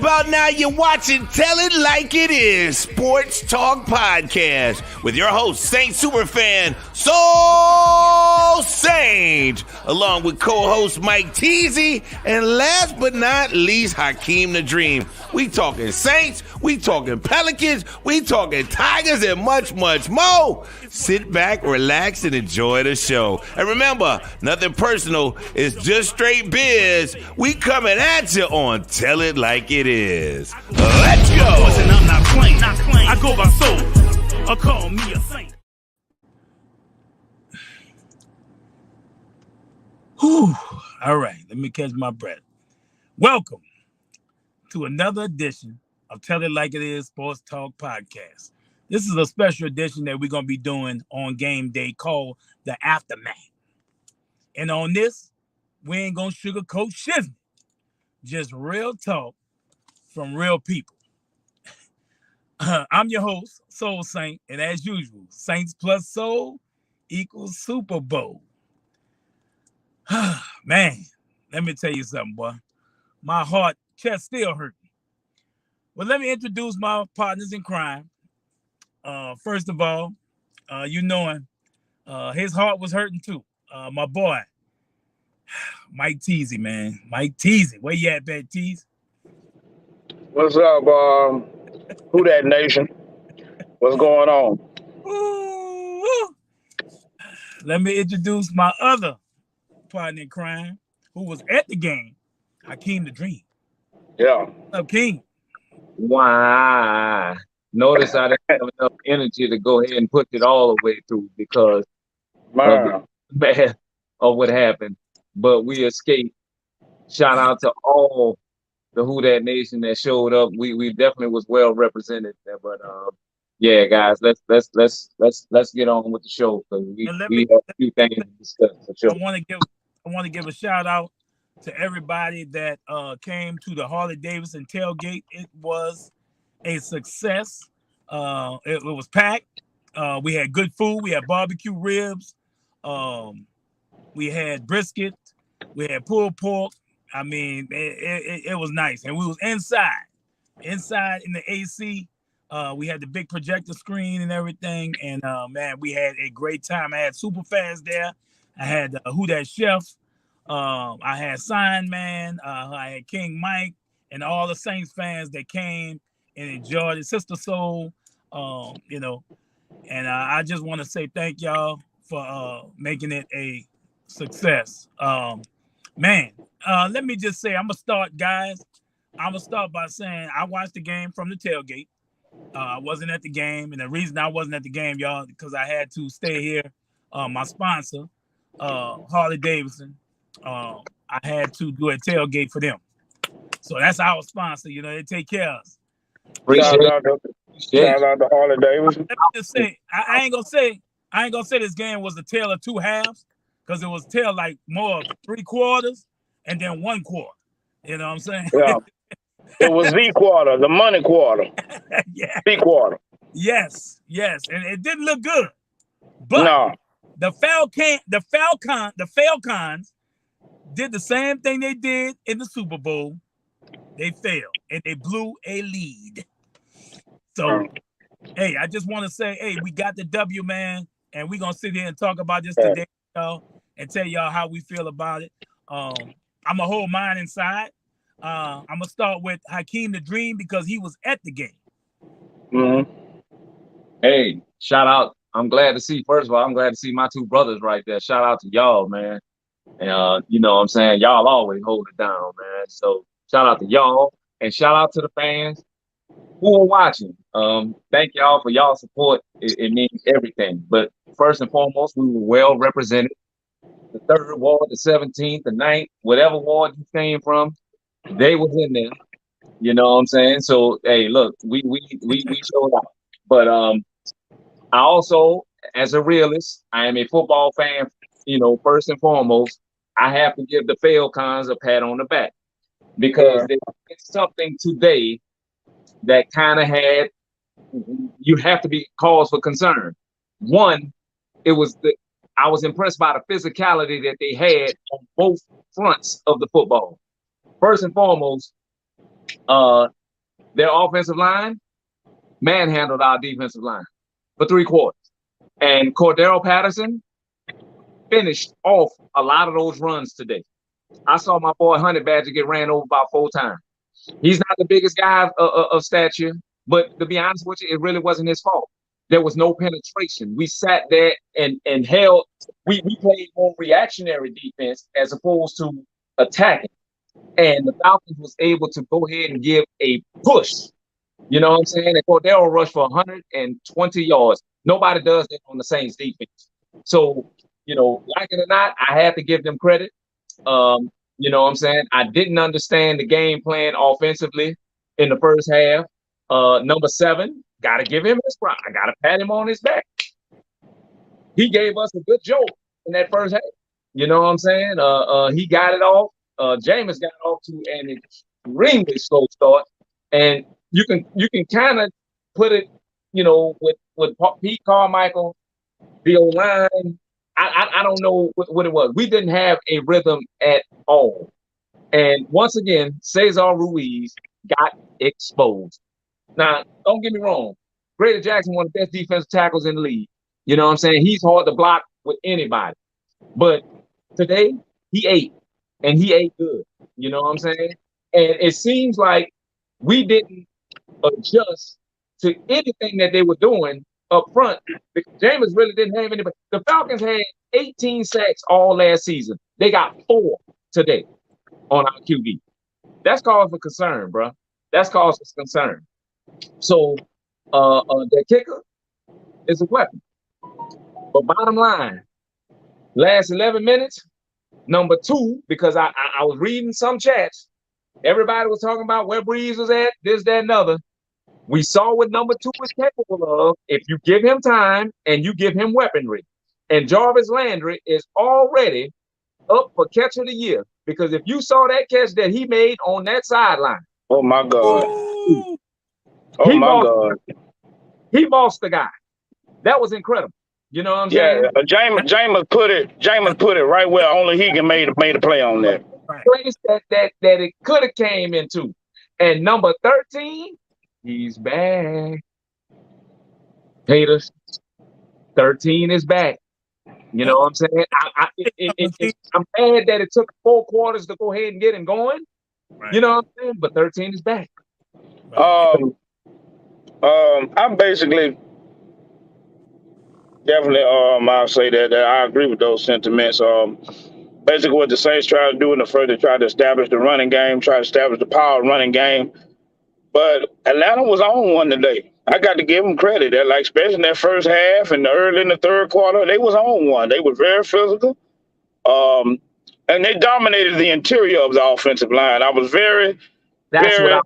about now, you're watching Tell It Like It Is, Sports Talk Podcast, with your host, Saint Superfan, Soul Saint, along with co-host Mike Teasy, and last but not least, Hakeem the Dream. We talking Saints, we talking Pelicans, we talking Tigers, and much, much more. Sit back, relax, and enjoy the show. And remember, nothing personal, it's just straight biz. We coming at you on Tell It Like It Is. Let's go. I'm not playing. I go by soul. Or call me a saint. Whew. All right, let me catch my breath. Welcome to another edition of Tell It Like It Is Sports Talk Podcast. This is a special edition that we're going to be doing on game day called The Aftermath. And on this, we ain't going to sugarcoat shit. Just real talk from real people. I'm your host, Soul Saint, and as usual, Saints plus Soul equals Super Bowl. Man, let me tell you something, boy. My heart, chest still hurting. Well, let me introduce my partners in crime. First of all, you know him. His heart was hurting too. My boy, Mike Teasy, man. Mike Teasy. Where you at, Bad Tease? What's up, Who That Nation? What's going on? Ooh. Let me introduce my other partner in crime who was at the game, Hakeem the Dream. Yeah. What's up, King? Why? Notice I didn't have enough energy to go ahead and put it all the way through because of what happened. But we escaped. Shout out to all the Who That Nation that showed up. We definitely was well represented there. But yeah, guys, let's get on with the show because we have a few things to discuss for sure. I want to give a shout out to everybody that came to the Harley-Davidson tailgate. It was a success. It was packed. We had good food. We had barbecue ribs. We had brisket. We had pulled pork. I mean, it was nice. And we was inside in the AC. We had the big projector screen and everything. And man, we had a great time. I had super fans there. I had Who That Chef. I had Sign Man. I had King Mike and all the Saints fans that came and enjoyed it. Sister Soul, and I just want to say thank y'all for making it a success. Man, let me just say, I'm going to start, guys. I'm going to start by saying I watched the game from the tailgate. I wasn't at the game, and the reason I wasn't at the game, y'all, because I had to stay here. My sponsor, Harley-Davidson, I had to do a tailgate for them. So that's our sponsor. You know, they take care of us. Shout out to Harley-Davidson. Let me just say, I ain't gonna say this game was a tale of two halves, because it was tale like more of 3 quarters and then 1 quarter. You know what I'm saying? Yeah. It was the quarter, the money quarter. Yeah. The quarter. Yes. And it didn't look good. But no. The Failcons did the same thing they did in the Super Bowl. They failed and they blew a lead. So, hey, I just want to say, hey, we got the W, man, and we're going to sit here and talk about this today, y'all, and tell y'all how we feel about it. I'm going to hold mine inside. I'm going to start with Hakeem the Dream because he was at the game. Mm-hmm. Hey, shout out. I'm glad to see my 2 brothers right there. Shout out to y'all, man. And, you know what I'm saying? Y'all always hold it down, man. So shout out to y'all and shout out to the fans who are watching. Thank y'all for y'all support. It means everything. But first and foremost, we were well represented. The 3rd ward, the 17th, the 9th, whatever ward you came from, they was in there. You know what I'm saying? So hey, look, we showed up. But I also, as a realist, I am a football fan. You know, first and foremost, I have to give the Failcons a pat on the back because they did something today that kind of had you have to be cause for concern. One, I was impressed by the physicality that they had on both fronts of the football. First and foremost, Their offensive line manhandled our defensive line for 3 quarters. And Cordero Patterson finished off a lot of those runs today. I saw my boy Honey Badger get ran over about 4 times. He's not the biggest guy of stature, but to be honest with you, it really wasn't his fault. There was no penetration. We sat there and held. We played more reactionary defense as opposed to attacking. And the Falcons was able to go ahead and give a push. You know what I'm saying? And Cordero rushed for 120 yards. Nobody does that on the Saints defense. So, you know, like it or not, I had to give them credit. You know what I'm saying? I didn't understand the game plan offensively in the first half. Number 7, got to give him his pride. I got to pat him on his back. He gave us a good joke in that first half. You know what I'm saying? He got it off. Jameis got off to an extremely slow start. And you can kind of put it, you know, with Pete Carmichael, the O-line. I don't know what it was. We didn't have a rhythm at all. And once again, Cesar Ruiz got exposed. Now, don't get me wrong. Grady Jackson, one of the best defensive tackles in the league. You know what I'm saying? He's hard to block with anybody. But today, he ate. And he ate good. You know what I'm saying? And it seems like we didn't adjust to anything that they were doing up front, because Jameis really didn't have anybody. The Falcons had 18 sacks all last season. They got 4 today on our QB. That's cause for concern, bro. That's cause for concern. So their kicker is a weapon. But bottom line, last 11 minutes, number 2, because I was reading some chats, everybody was talking about where Breeze was at, this, that, and other. We saw what number 2 is capable of if you give him time and you give him weaponry. And Jarvis Landry is already up for catch of the year, because if you saw that catch that he made on that sideline. Oh, my God. Oh, my God. He bossed the guy. That was incredible. You know what I'm saying? Yeah, Jameis put it right where only he can made a play on that. Place that it could have came into. And number 13, he's back. Haters, 13 is back. You know what I'm saying? I'm mad that it took 4 quarters to go ahead and get him going. Right. You know what I'm saying? But 13 is back. I'm basically definitely I'll say that I agree with those sentiments. Basically what the Saints tried to do in the first, they tried to establish the running game, try to establish the power running game. But Atlanta was on one today. I got to give them credit. That, like, especially in that first half and early in the third quarter, they was on one. They were very physical. And they dominated the interior of the offensive line. I was very what I was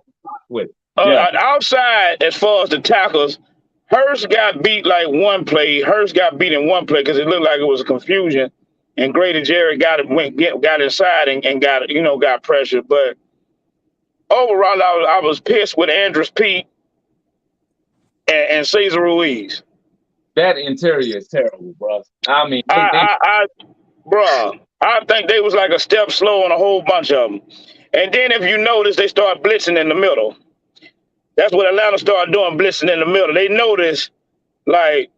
with. Outside, as far as the tackles, Hurst got beat like one play. Hurst got beat in one play because it looked like it was a confusion. And Grady Jerry got inside and got pressured. But overall, I was pissed with Andrus Peat and Cesar Ruiz. That interior is terrible, bro. I mean, I think they was like a step slow on a whole bunch of them. And then if you notice, they start blitzing in the middle. That's what Atlanta started doing, blitzing in the middle. They noticed, like,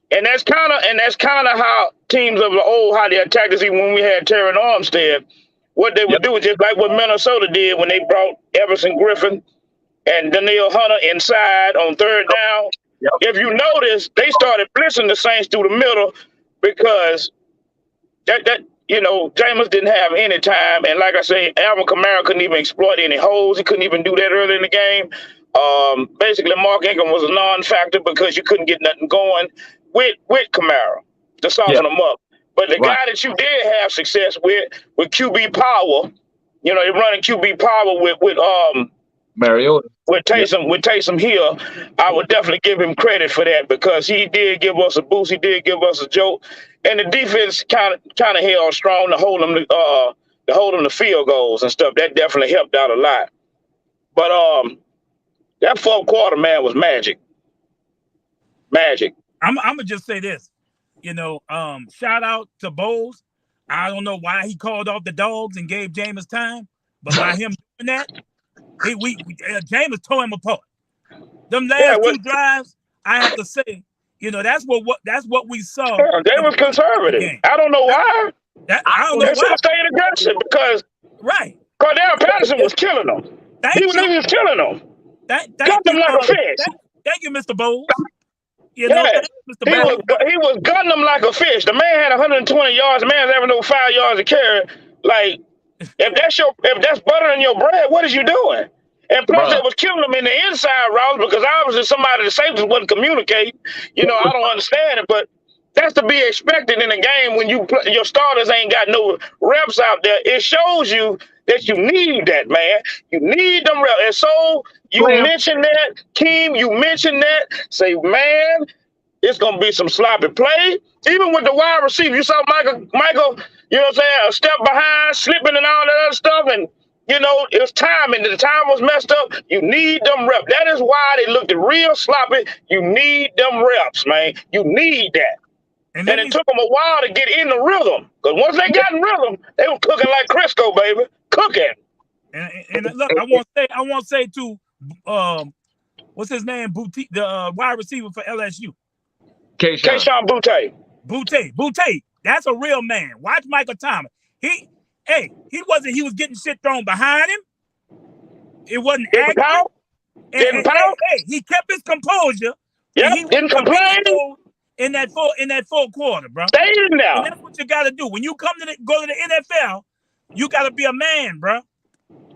and that's kind of how teams of the old, how they attacked us, even when we had Terran Armstead. What they would do is just like what Minnesota did when they brought Everson Griffin and Danielle Hunter inside on third down. Yep. If you notice, they started blitzing the Saints through the middle because Jameis didn't have any time. And like I say, Alvin Kamara couldn't even exploit any holes. He couldn't even do that early in the game. Basically, Mark Ingram was a non-factor because you couldn't get nothing going with Kamara to soften them up. But the guy that you did have success with QB Power, they're running QB Power with Mariota. With Taysom Hill, I would definitely give him credit for that because he did give us a boost. He did give us a jolt, and the defense kind of held strong to hold them to field goals and stuff. That definitely helped out a lot. But that fourth quarter, man, was magic. Magic. I'm gonna just say this, shout out to Bowles. I don't know why he called off the dogs and gave Jameis time, but by him doing that, Jameis tore him apart. Them last two drives, I have to say, that's what we saw. Yeah, they was conservative. I don't know why. I don't know why. They should have stayed aggressive because Cordell Patterson was killing them. He was killing them. Got them like a fish. Thank you, Mr. Bowles. He was gunning them like a fish. The man had 120 yards. The man's having over 5 yards to carry. Like, if that's butter in your bread, what is you doing? And plus, it was killing them in the inside routes because obviously somebody the safety wasn't communicating. I don't understand it, but that's to be expected in a game when your starters ain't got no reps out there. It shows you that you need that, man. You need them reps. And so you mentioned that, Keem, you mentioned that. Say, man, it's going to be some sloppy play. Even with the wide receiver, you saw Michael, a step behind, slipping and all that other stuff. And, it was timing. The time was messed up. You need them reps. That is why they looked real sloppy. You need them reps, man. You need that. And it took them a while to get in the rhythm. Because once they got in rhythm, they were cooking like Crisco, baby. Cooking. And look, I want to say to what's his name? Boutte, the wide receiver for LSU. Keyshawn Boutte. Boutte. That's a real man. Watch Michael Thomas. He was getting shit thrown behind him. It wasn't accurate. He kept his composure. Yeah, didn't complain. In that fourth quarter, bro. Stay in there. And that's what you got to do. When you go to the NFL, you got to be a man, bro.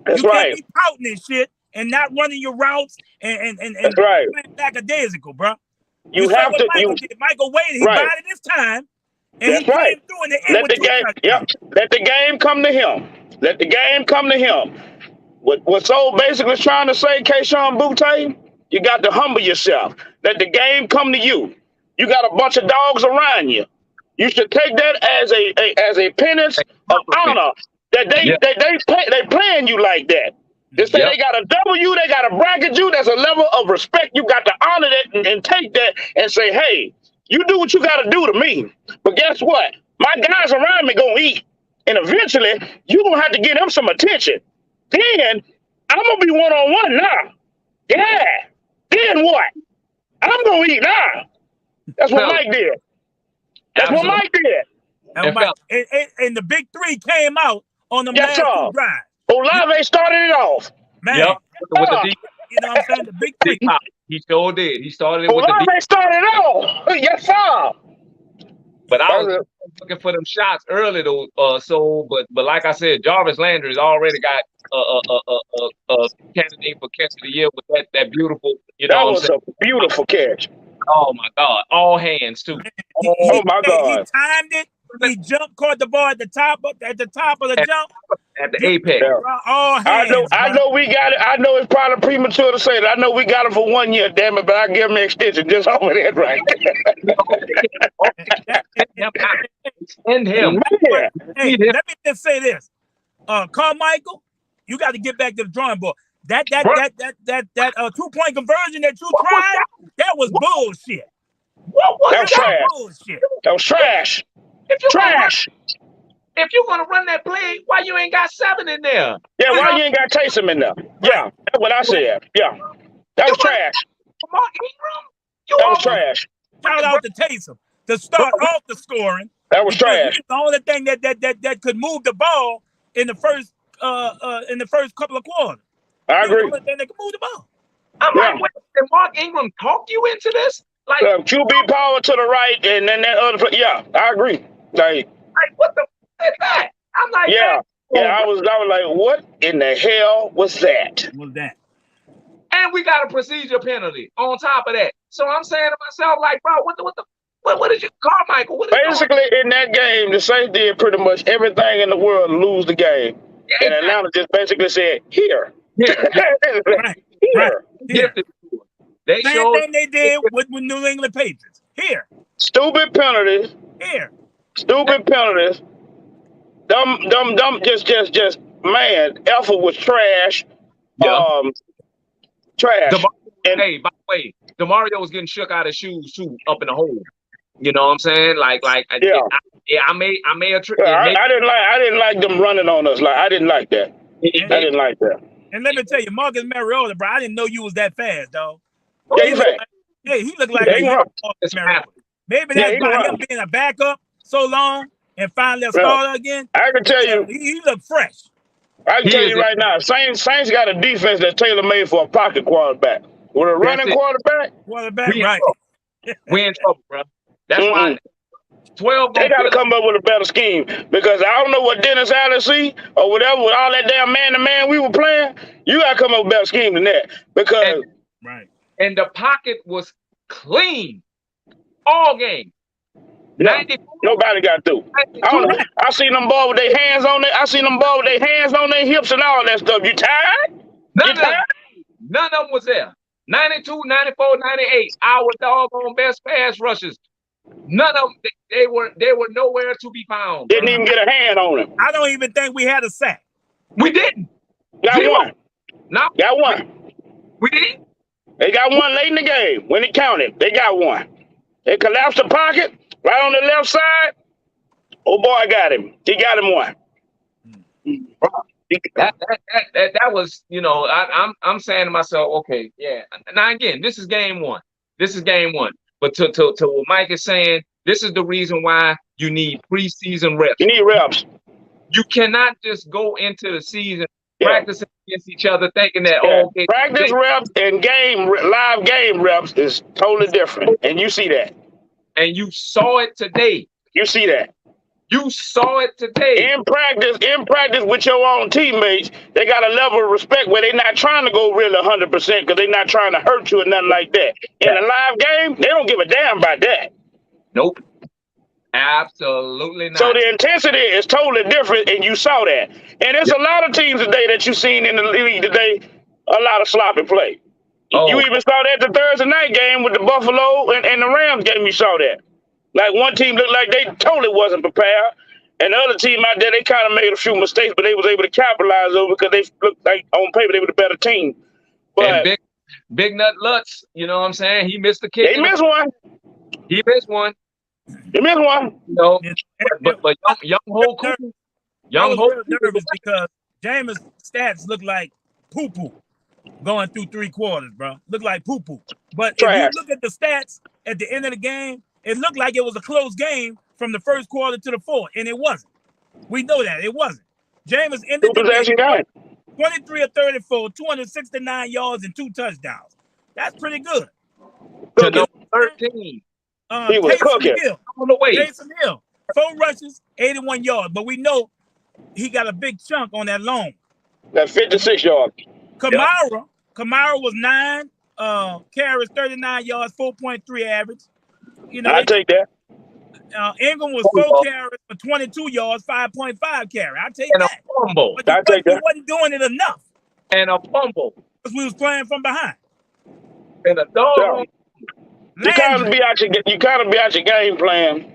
That's you right. Can't be pouting and shit and not running your routes and that's right. Lackadaisical, bro. You have to. Michael waited. He bided his time. And that's right. Let the game come to him. Let the game come to him. What Soul basically trying to say, Keyshawn Boutte, you got to humble yourself. Let the game come to you. You got a bunch of dogs around you. You should take that as a penance of honor that they playing you like that. They say they got to double you, they got to bracket you. There's a level of respect. You got to honor that and take that and say, hey, you do what you got to do to me. But guess what? My guys around me gonna eat, and eventually you gonna have to give them some attention. Then I'm gonna be one-on-one now. Yeah. Then what? I'm gonna eat now. That's what Mike did. That's what Mike did. And the big three came out on the last two drives. Olave started it off. Man, with the deep, you know what I'm saying? The big three. He sure did. He started it with Olave the deep. started it off. Yes, sir. But I was looking for them shots early though. But like I said, Jarvis Landry's already got a candidate for catch of the year with that beautiful. That was a beautiful catch. Oh my God! All hands too. Oh my God! He timed it. He caught the ball at the top of the jump. At the apex. All hands. I know we got it. I know it's probably premature to say that. I know we got him for 1 year, damn it, but I give him an extension just over that right. Extend him. Hey, let me just say this. Carmichael, you got to get back to the drawing board. That 2-point conversion that you tried, that was bullshit. That was trash. Bullshit. That was trash. If you're gonna run that play, why you ain't got 7 in there? Yeah, why you ain't got Taysom in there? Yeah, that's what I said. Yeah, that was trash. Mark Ingram, that was trash. Shout out to Taysom to start off the scoring. That was trash. The only thing that could move the ball in the first couple of quarters. I agree. The only thing that could move the ball. I'm like, wait, did Mark Ingram talk you into this? Like QB power to the right, and then that other. Yeah, I agree. Like what the fuck is that? I'm like, I was like, what in the hell was that? And we got a procedure penalty on top of that. So I'm saying to myself, like, bro, what did you, Carmichael? Basically, in that game, the Saints did pretty much everything in the world to lose the game, and Atlanta just basically said, here. Here. Same thing they did with New England Patriots. Here. Stupid penalties. Here. Stupid penalties. Dumb. Just man. Effort was trash. Yeah. Trash. Hey, by the way, DeMario was getting shook out of his shoes too, up in the hole. You know what I'm saying? I may have. I didn't like them running on us. Like I didn't like that. I didn't like that. And let me tell you, Marcus Mariota, bro, I didn't know you was that fast, dog. Yeah, he's fast. He looked like Yeah, a he young run. Marcus Mariota. Maybe that's by him being a backup so long and finally a starter again. I can tell you, he looked fresh. I can tell you right now, Saints got a defense that's tailor-made for a pocket quarterback. With a running quarterback, right. We in trouble, bro. That's why 12. They got to come up with a better scheme because I don't know what Dennis Allen see or whatever with all that damn man-to-man we were playing. You got to come up with a better scheme than that because and the pocket was clean all game. Yeah, nobody got through. I seen them ball with their hands on their. I seen them ball with their hands on their hips and all that stuff. You tired? None of them was there. 92, 94, 98. Our doggone best pass rushes. None of them. They were nowhere to be found. Didn't even get a hand on them. I don't even think we had a sack. We didn't. Got one. No. Got one. We didn't. They got one late in the game when it counted. They got one. They collapsed the pocket right on the left side. Oh boy, got him. He got him one. That was, I'm saying to myself, okay, yeah. Now again, this is game one. But to what Mike is saying, this is the reason why you need preseason reps. You need reps. You cannot just go into the season practicing against each other, thinking that okay, practice reps and live game reps is totally different, and you see that. And you saw it today. You see that. You saw it today. In practice with your own teammates, they got a level of respect where they're not trying to go really 100% because they're not trying to hurt you or nothing like that. In a live game, they don't give a damn about that. Nope. Absolutely not. So the intensity is totally different, and you saw that. And there's a lot of teams today that you've seen in the league today, a lot of sloppy play. You even saw that the Thursday night game with the Buffalo and the Rams game, you saw that. Like one team looked like they totally wasn't prepared. And the other team out there, they kind of made a few mistakes, but they was able to capitalize over because they looked like on paper they were the better team. But and Big Nut Lutz, you know what I'm saying? He missed the kick. He missed one. He missed one. No, but young Hoku. I was nervous because Jameis' stats look like poo-poo going through 3 quarters, bro. Look like poo-poo. But if you look at the stats at the end of the game, it looked like it was a close game from the first quarter to the fourth, and it wasn't. We know that. It wasn't. Jameis ended the game 23 of 34, 269 yards, and 2 touchdowns. That's pretty good. To number 13. He was cooking. Taysom Hill, 4 rushes, 81 yards. But we know he got a big chunk on that loan. That 56 yards. Kamara was 9 carries, 39 yards, 4.3 average. I take that. Ingram was 4 carries for 22 yards, 5.5 carry. I take that. A fumble. But he wasn't doing it enough. And a fumble. Because we was playing from behind. And a dog. You kind of be out your game plan. You know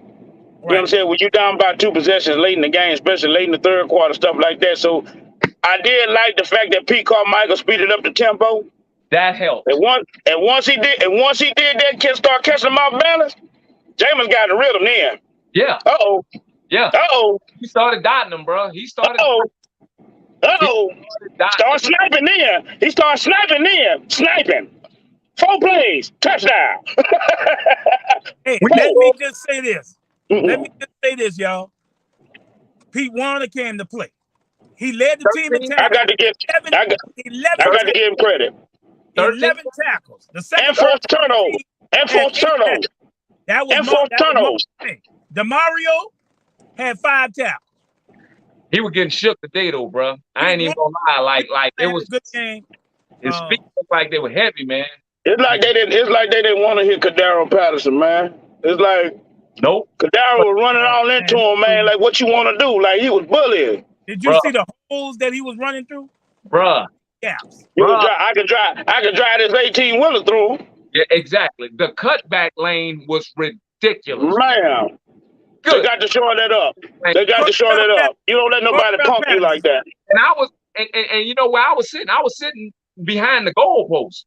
what I'm saying? When you down by 2 possessions late in the game, especially late in the third quarter, stuff like that. So I did like the fact that Pete Carmichael speeded up the tempo. That helped. And once he did that, start catching them off balance, Jameis got the rhythm then. Yeah. Yeah. He started dotting them, bro. He started. Start sniping then. He started sniping then. Sniping. 4 plays. Touchdown. Hey, let me just say this. Let me just say this, y'all. Pete Warner came to play. He led the team in tackles. I got to give him credit. 11 tackles. And 4 turnovers. That was 4 turnovers. DeMario had 5 tackles. He was getting shook today, though, bro. I ain't even gonna lie. Like it was a good game. His feet looked like they were heavy, man. It's like they didn't want to hit Kadaro Patterson, man. It's like Kadaro was running all into him, man. Like, what you want to do? Like, he was bullying. Did you see the holes that he was running through? Bruh. Yeah. I could drive this 18-wheeler through. Yeah, exactly. The cutback lane was ridiculous. Man. Good. They got to shore that up. You don't let nobody punk you like that. And I was, and you know where I was sitting? I was sitting behind the goalpost.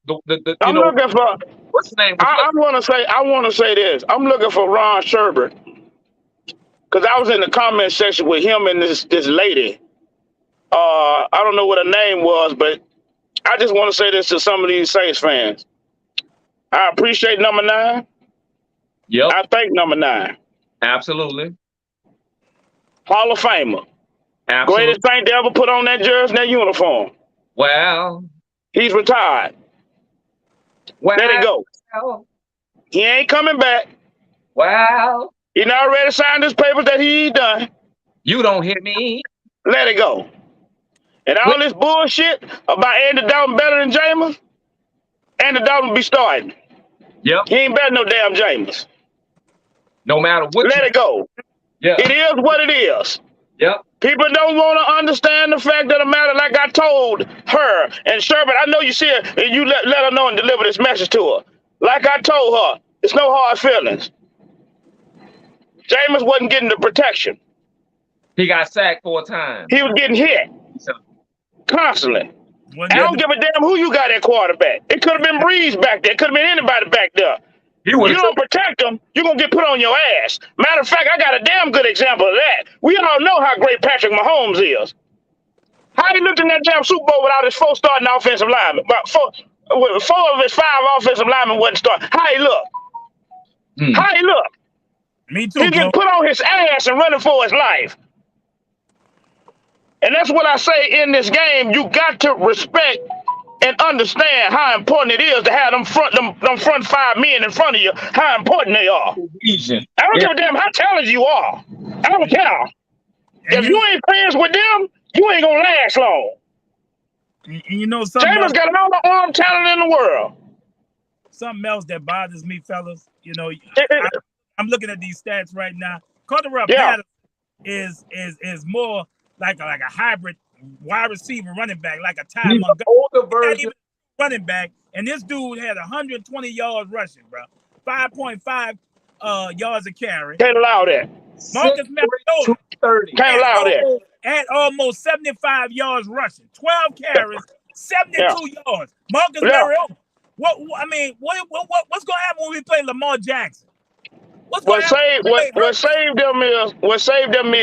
I'm looking for. What's the name? I want to say this. I'm looking for Ron Sherbert because I was in the comment section with him and this lady. I don't know what her name was, but I just want to say this to some of these Saints fans. I appreciate number 9. Yep. I thank number 9. Absolutely. Hall of Famer. Absolutely. Greatest Saint to ever put on that jersey and that uniform. Well. He's retired. Well. Let it go. He ain't coming back. Well. He already signed his papers that he done. You don't hear me. Let it go. And all this bullshit about Andy Dalton better than Jameis, Andy Dalton be starting. Yep. He ain't better no damn Jameis. No matter what. Let it go. Yeah. It is what it is. Yep. People don't want to understand the fact of the matter, like I told her. And Sherbert, I know you see it, and you let her know and deliver this message to her. Like I told her, it's no hard feelings. Jameis wasn't getting the protection. He got sacked 4 times. He was getting hit constantly. I don't give a damn who you got at quarterback. It could have been Breeze back there. It could have been anybody back there. You don't protect them, you're going to get put on your ass. Matter of fact, I got a damn good example of that. We all know how great Patrick Mahomes is. How he looked in that damn Super Bowl without his 4 starting offensive linemen? About 4 of his 5 offensive linemen wasn't starting. How he look? How he look? Me too, He get put on his ass and running for his life. And that's what I say in this game. You got to respect and understand how important it is to have them front 5 men in front of you, how important they are. I don't give a damn how talented you are. I don't care. If you ain't friends with them, you ain't gonna last long. And you know something Jameis got all the arm talent in the world. Something else that bothers me, fellas. You know, I'm looking at these stats right now. Carter Patterson is more like a hybrid wide receiver running back, like a Ty Montgomery. Older version running back, and this dude had 120 yards rushing, bro. 5.5 yards a carry. Can't allow that. Marcus Mariota can't allow that. Had almost 75 yards rushing, 12 carries, 72 yards. Marcus Mariota. What's gonna happen when we play Lamar Jackson? What saved them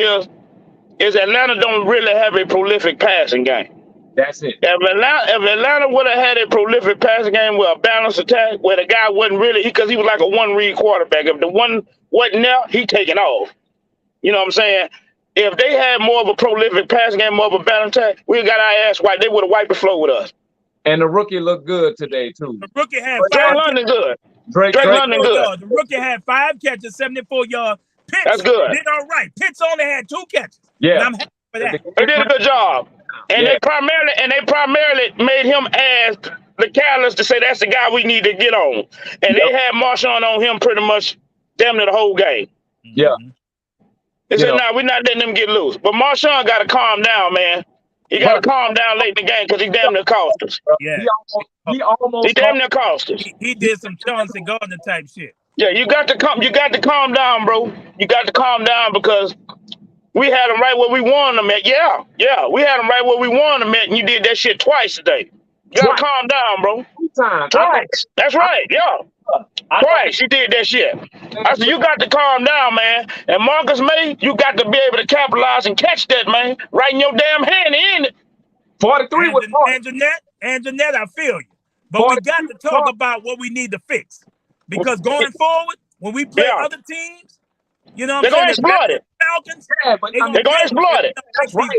is Atlanta don't really have a prolific passing game. That's it. If Atlanta would have had a prolific passing game with a balanced attack, where the guy wasn't really, because he was like a one-read quarterback. If the one wasn't there, he taking off. You know what I'm saying? If they had more of a prolific passing game, more of a balanced attack, we got our ass wiped. They would have wiped the floor with us. And the rookie looked good today too. The rookie had Drake London good. Drake London good. The rookie had 5 catches, 74 yards. Pitts That's good. did all right. Pitts only had 2 catches. Yeah, and I'm happy for that. They did a good job. And they primarily made him as the catalyst to say that's the guy we need to get on. And they had Marshawn on him pretty much damn near the whole game. Yeah. They said, we're not letting them get loose. But Marshawn got to calm down, man. He got to calm down late in the game because he damn near cost us. Yeah. He damn near cost us. He did some Chauncey Gardner type shit. Yeah, you got to calm down, bro. You got to calm down because we had them right where we wanted them at. Yeah, we had them right where we wanted them at, and you did that shit twice today. You got to calm down, bro. Twice. That's right, Twice you did that shit. I said, you got to calm down, man. And Marcus May, you got to be able to capitalize and catch that, man. Right in your damn hand, ain't it? 43 was and Jeanette, I feel you. But we got to talk about what we need to fix. Because going forward, when we play other teams, you know what I'm saying? They're going to exploit it. Falcons, they're going to exploit it. That's right.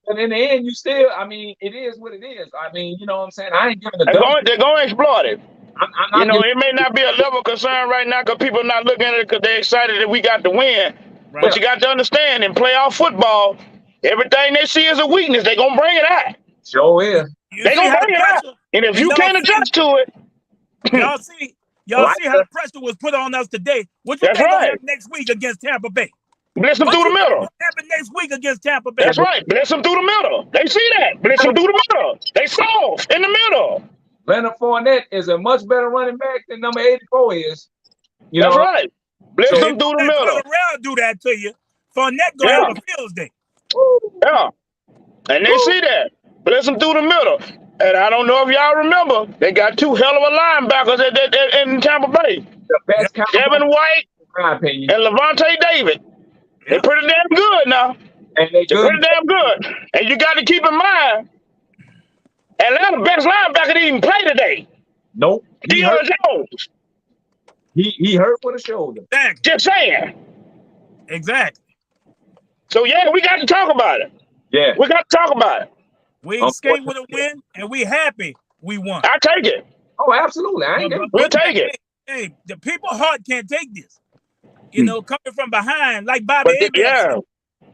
And in the end, you still, it is what it is. You know what I'm saying? I ain't giving a damn. They're going to exploit it. It may not be a level concern right now because people are not looking at it because they're excited that we got the win. Right. But you got to understand, in playoff football, everything they see as a weakness, they're going to bring it out. Sure is. They're going to bring it out. And if you can't adjust to it. Y'all see how the pressure was put on us today. What you think will happen next week against Tampa Bay? Blitz them through the middle. What happen next week against Tampa Bay? That's right. Blitz them through the middle. They see that. Blitz them through the middle. They soft in the middle. Leonard Fournette is a much better running back than number 84 is. That's right. Blitz them through the middle. Around do that to you. Fournette gonna have a field day. Yeah. And they see that. Blitz them through the middle. And I don't know if y'all remember, they got 2 hell of a linebackers in Tampa Bay. The best Devin White in my opinion. And Levante David. They're pretty damn good now. And they're pretty damn good. And you got to keep in mind, Atlanta best linebacker didn't even play today. Nope. Deion Jones. He hurt with a shoulder. Exactly. Just saying. Exactly. So yeah, we got to talk about it. Yeah. We got to talk about it. We escaped with a win, and we happy we won. I take it. Oh, absolutely. I ain't We'll take it. Hey, the people heart can't take this. You know, coming from behind, like Bobby Abrams said,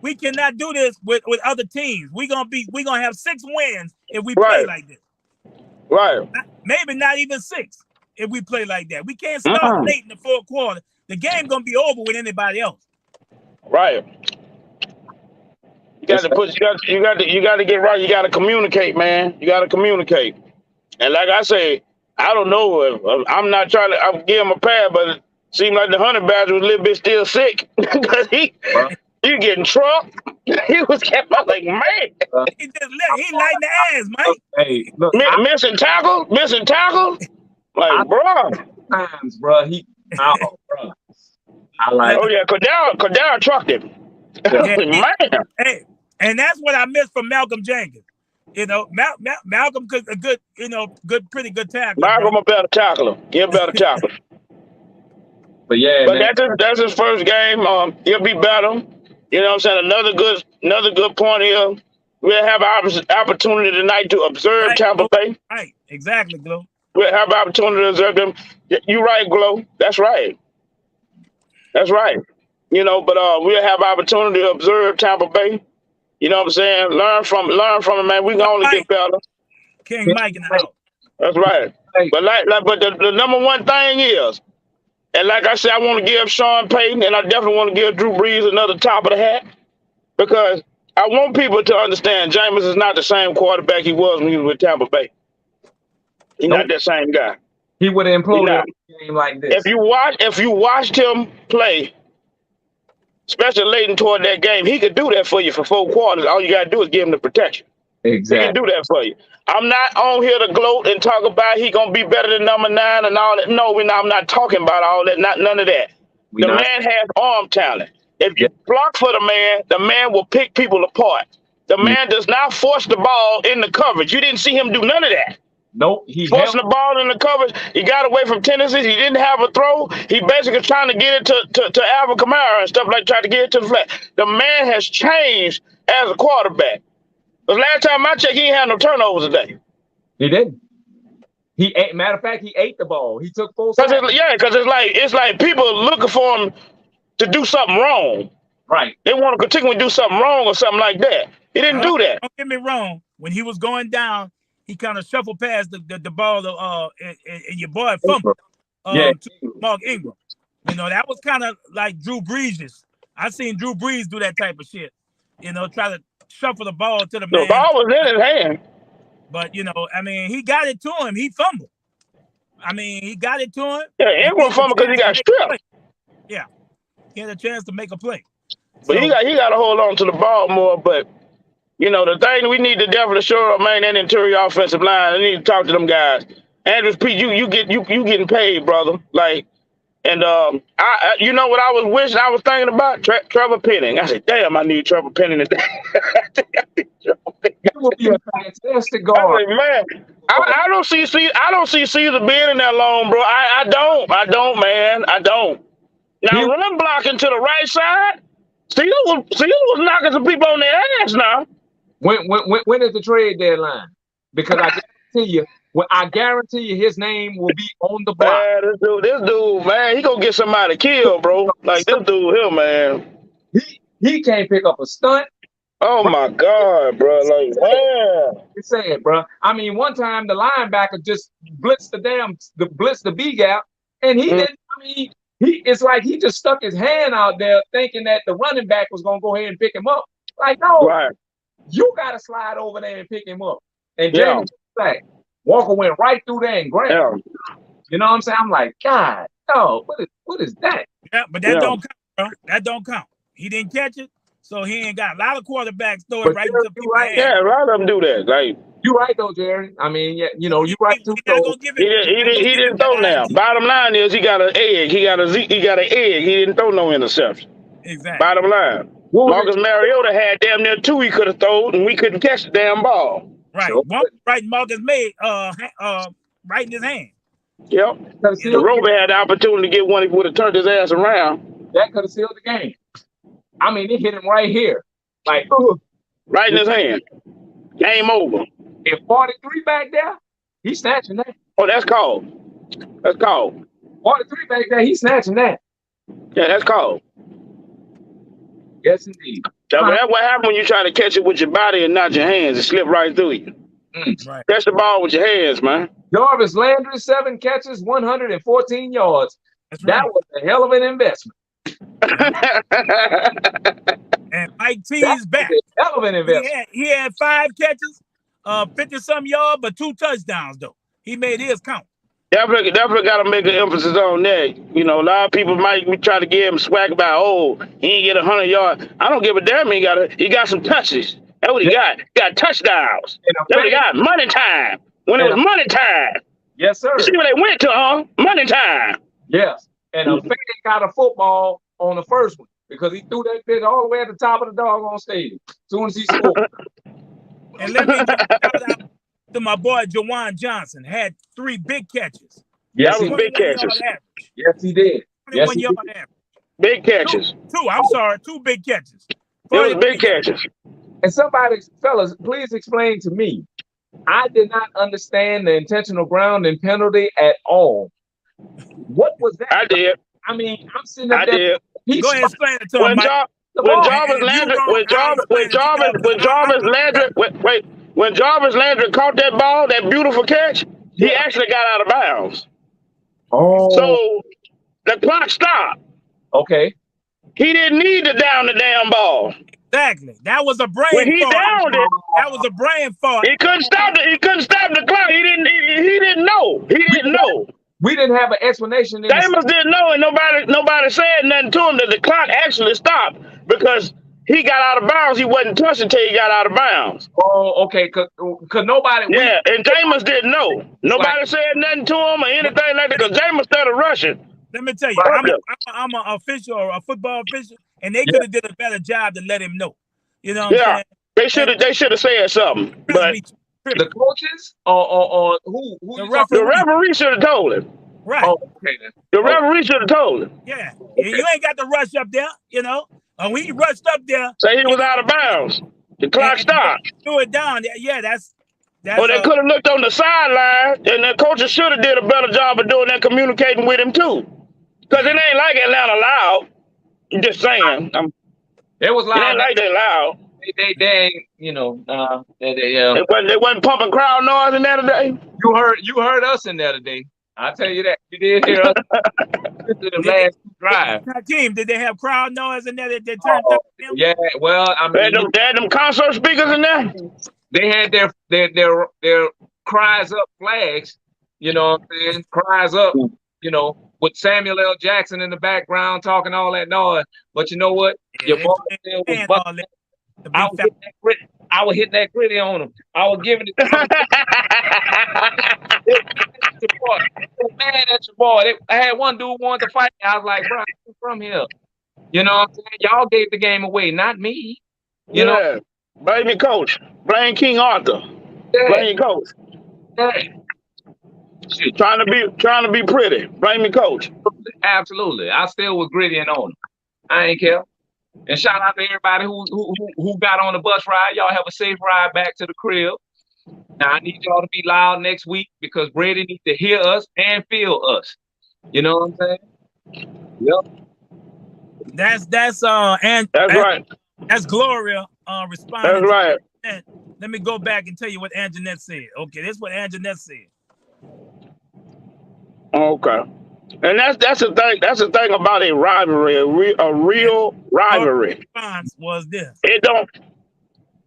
we cannot do this with other teams. We're gonna have 6 wins if we play like this. Right. Maybe not even 6 if we play like that. We can't start late in the fourth quarter. The game gonna be over with anybody else. Right. You got to get right. You got to communicate, man. You got to communicate. And like I say, I don't know. I'm not trying to give him a pad, but it seemed like the Honey Badger was a little bit still sick because he getting trucked. He was kept up like, man. He lighting the ass, Mike. Hey, look, missing tackle. Like, bro. Times, bro. Bro. I like. Oh yeah, Cordell trucked him. Man. Hey, and that's what I missed from Malcolm Jenkins. You know, Malcolm could a good, pretty good tackler. Malcolm a better tackler. He a better tackler. But yeah, that's his first game. He'll be better. You know what I'm saying? Another good point here. We'll have our opportunity tonight to observe Tampa Bay. Right, exactly, Glow. We'll have our opportunity to observe them. You're right, Glow. That's right. That's right. You know, but we'll have opportunity to observe Tampa Bay. You know what I'm saying? Learn from it, man. We can only get better. King Mike in the house. That's right. But but the number one thing is, and like I said, I want to give Sean Payton, and I definitely want to give Drew Brees another top of the hat, because I want people to understand Jameis is not the same quarterback he was when he was with Tampa Bay. He's not that same guy. He would have imploded a game like this. If you watched him play, especially late toward that game, he could do that for you for 4 quarters. All you got to do is give him the protection. Exactly. He can do that for you. I'm not on here to gloat and talk about he going to be better than number 9 and all that. No, I'm not talking about all that. None of that. Man has arm talent. If you block for the man will pick people apart. The man does not force the ball in the coverage. You didn't see him do none of that. Nope. He forcing the ball in the coverage. He got away from tendencies. He didn't have a throw. He basically trying to get it to Alvin Kamara and stuff like trying to get it to the flat. The man has changed as a quarterback. The last time I checked, he ain't had no turnovers today. He didn't. Matter of fact, he ate the ball. He took 4 sacks. Because it's like people looking for him to do something wrong. Right. They want to continually do something wrong or something like that. He didn't do that. Don't get me wrong. When he was going down, he kind of shuffled past the ball and your boy fumbled to Mark Ingram. You know, that was kind of like Drew Brees. I seen Drew Brees do that type of shit. You know, try to shuffle the ball to the man. The ball was in his hand. But, I mean, he got it to him. He fumbled. I mean, he got it to him. Yeah, Ingram fumbled because he got stripped. Yeah. He had a chance to make a play. But he got to hold on to the ball more. But, the thing we need to definitely show up, man, that interior offensive line. I need to talk to them guys. Andrews, Pete, you getting paid, brother. Like, and I you know what I was wishing I was thinking about? Trevor Penning. I said, damn, I need Trevor Penning today. That would be a fantastic guard. Man, I don't see Caesar being in that long, bro. I don't, man. I don't. Now run blocking to the right side. Caesar was knocking some people on their ass now. When is the trade deadline? Because I guarantee you his name will be on the block. Man, this dude, man, he gonna get somebody killed, bro. Like this dude here, man. He can't pick up a stunt. Oh my God, bro! Like, man, it's sad, bro. I mean, one time the linebacker just blitzed the B gap, and he didn't. I mean, it's like he just stuck his hand out there, thinking that the running back was gonna go ahead and pick him up. Like, no, right. You gotta slide over there and pick him up. And James Walker went right through there and grabbed him. You know what I'm saying? I'm like, God, no, what is that? Yeah, but that don't count, bro. That don't count. He didn't catch it, so he ain't got a lot of quarterbacks throw it right into people's hands. Yeah, a lot of them do that. Like, you're right though, Jerry. I mean, yeah, you're right too. He didn't throw now. Bottom line is he got an egg. He got an egg. He didn't throw no interception. Exactly. Bottom line. Marcus Mariota had damn near 2 he could have thrown, and we couldn't catch the damn ball. Right. Sure. One right Marcus May right in his hand. Yep. The Roby had the opportunity to get one. He would have turned his ass around. That could have sealed the game. I mean, it hit him right here. Like, right in his hand. Game over. If 43 back there, he's snatching that. Oh, that's called. That's called. 43 back there, he's snatching that. Yeah, that's called. Yes, indeed. That's what happens when you try to catch it with your body and not your hands. It slip right through you. Right. Catch the ball with your hands, man. Jarvis Landry, 7 catches, 114 yards. That's right. That was a hell of an investment. And Mike T is back. Hell of an investment. He had 5 catches, 50-some yards, but 2 touchdowns, though. He made his count. Definitely got to make an emphasis on that. You know, a lot of people might be trying to give him swag about, oh, he ain't get 100 yards. I don't give a damn. He got some touches. That's what he got. He got touchdowns. That's what he got. Money time. When it was money time. Yes, sir. You see where they went to, huh? Money time. Yes. And a fan got a football on the first one because he threw that bitch all the way at the top of the doggone stadium as soon as he scored. And let me give a shout out to my boy Jawan Johnson. Had 3 big catches. Yes, that was big catches. Yes, he did. 21 yard average. Big catches. 2 big catches. It was big catches. And somebody, fellas, please explain to me. I did not understand the intentional grounding penalty at all. What was that? I did. I mean, I'm sitting up there. Go ahead and explain it to him, Mike. When Jarvis Landry caught that ball, that beautiful catch, he actually got out of bounds. Oh. So the clock stopped. Okay. He didn't need to down the damn ball. Exactly. That was a brain when he fault. Downed it, that was a brain fault. He couldn't stop the clock. He didn't know. He didn't know. We didn't have an explanation. Jameis didn't know, and nobody said nothing to him that the clock actually stopped because he got out of bounds. He wasn't touched until he got out of bounds. Oh, okay. Cause nobody. Yeah, and Jameis didn't know. Nobody said nothing to him or anything like that because Jameis started rushing. Let me tell you, I'm an official or a football official, and they could have did a better job to let him know. You know what I'm saying? They should have said something. But the coaches or who the referee should have told him. Right. Oh, okay. The referee should have told him. Yeah. You ain't got to rush up there, you know. When he rushed up there, say he was out of bounds. The clock stopped. Threw it down. Yeah, that's well, they could have looked on the sideline, and the coaches should have did a better job of doing that, communicating with him too. Because it ain't like Atlanta loud. I'm just saying. It was loud. It ain't like they loud. They ain't, you know, they wasn't pumping crowd noise in there today. You heard us in there today. I'll tell you that. You did hear us. This is the last drive. Team, did they have crowd noise in there that they turned up? Yeah, well, I mean, they had them concert speakers in there. They had their cries up flags. You know what I'm saying? Cries up. You know, with Samuel L. Jackson in the background talking all that noise. But you know what? Your boy still was bucking. I was hitting that gritty on him. I was giving it to him. Mad at your boy. I had one dude wanted to fight me. I was like, bro, I'm from here. You know what I'm saying? Y'all gave the game away, not me. You know? Blame your coach. Blame King Arthur. Blame your coach. Trying to be pretty. Blame your coach. Absolutely. I still was gritty and on him. I ain't care. And shout out to everybody who got on the bus ride. Y'all have a safe ride back to the crib. Now I need y'all to be loud next week because Brady needs to hear us and feel us. You know what I'm saying? Yep. That's right. That's Gloria responding. That's right. Let me go back and tell you what Anjanette said. Okay, this is what Anjanette said. Okay. And that's the thing. That's the thing about a rivalry, a real rivalry. Response was this. It don't.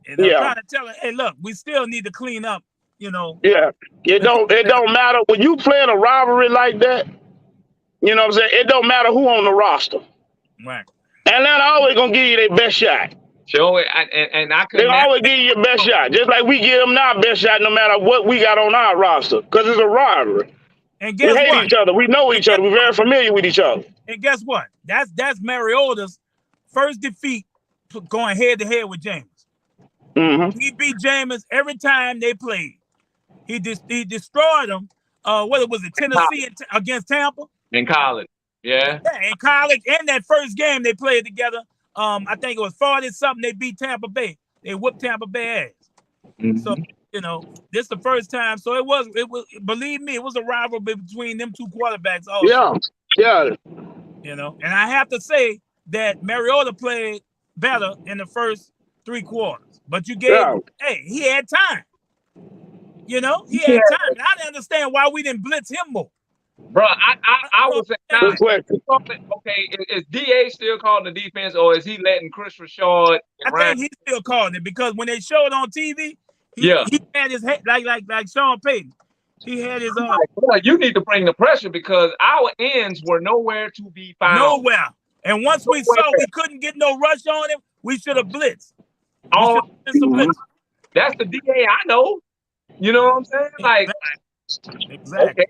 And I'm trying to tell her, hey, look, we still need to clean up. You know. Yeah. It don't matter when you playing a rivalry like that. You know what I'm saying? It don't matter who on the roster. Right. Atlanta always gonna give you their best shot. Sure. And I couldn't. They always give you your best shot, just like we give them our best shot, no matter what we got on our roster, because it's a rivalry. And guess we hate what? each other. We know each other. We're very familiar with each other. And guess what? That's Mariota's first defeat going head to head with James. Mm-hmm. He beat Jameis every time they played. He destroyed them. What was it, Tennessee against Tampa? In college. Yeah. Yeah, in college, and that first game they played together. I think it was 40-something. They beat Tampa Bay. They whooped Tampa Bay ass. Mm-hmm. So, this is the first time. So it was, believe me, it was a rivalry between them two quarterbacks also. Yeah. And I have to say that Mariota played better in the first 3 quarters. But you gave, he had time. He had time. And I didn't understand why we didn't blitz him more. Bro, I would say, good question. Okay, is DA still calling the defense, or is he letting Chris Rashad? I think he's still calling it, because when they showed on TV, he had his head like Sean Payton. He had his boy, you need to bring the pressure, because our ends were nowhere to be found. Nowhere. And once we saw we couldn't get no rush on him, we should have blitzed. That's the DA I know. You know what I'm saying? Like, exactly. Okay,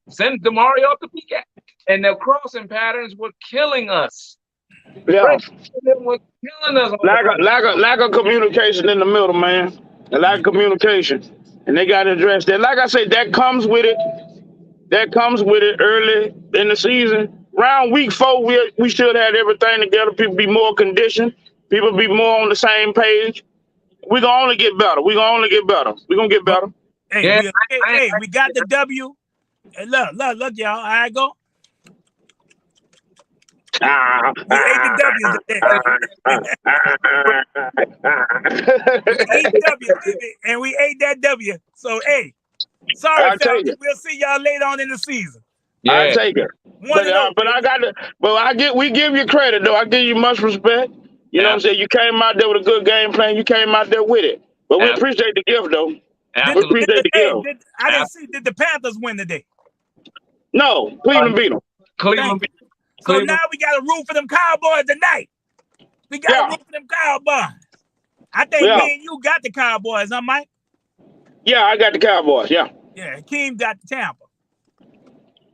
send Demario up to peek at. And the crossing patterns were killing us. Yeah. Were killing us. Lack of communication in the middle, man. A lack of communication. And they got to address that. Like I said, that comes with it. That comes with it early in the season. Round week 4, we should have everything together. People be more conditioned. People be more on the same page. We're going to only get better. We're going to get better. Hey, we got the W. Hey, look, y'all. I go. We ate the W today. And we ate that W. So, hey, sorry, fellas. We'll see y'all later on in the season. Yeah. I take it. We give you credit, though. I give you much respect. You know what I'm saying? You came out there with a good game plan. You came out there with it. But we appreciate the gift, though. We appreciate the gift. I didn't see. Did the Panthers win today? No, Cleveland beat them. Cleveland beat them. So now we got to root for them Cowboys tonight. We got to root for them Cowboys. I think me and you got the Cowboys, huh, Mike? Yeah, I got the Cowboys, yeah. Yeah, Keem got the Tampa.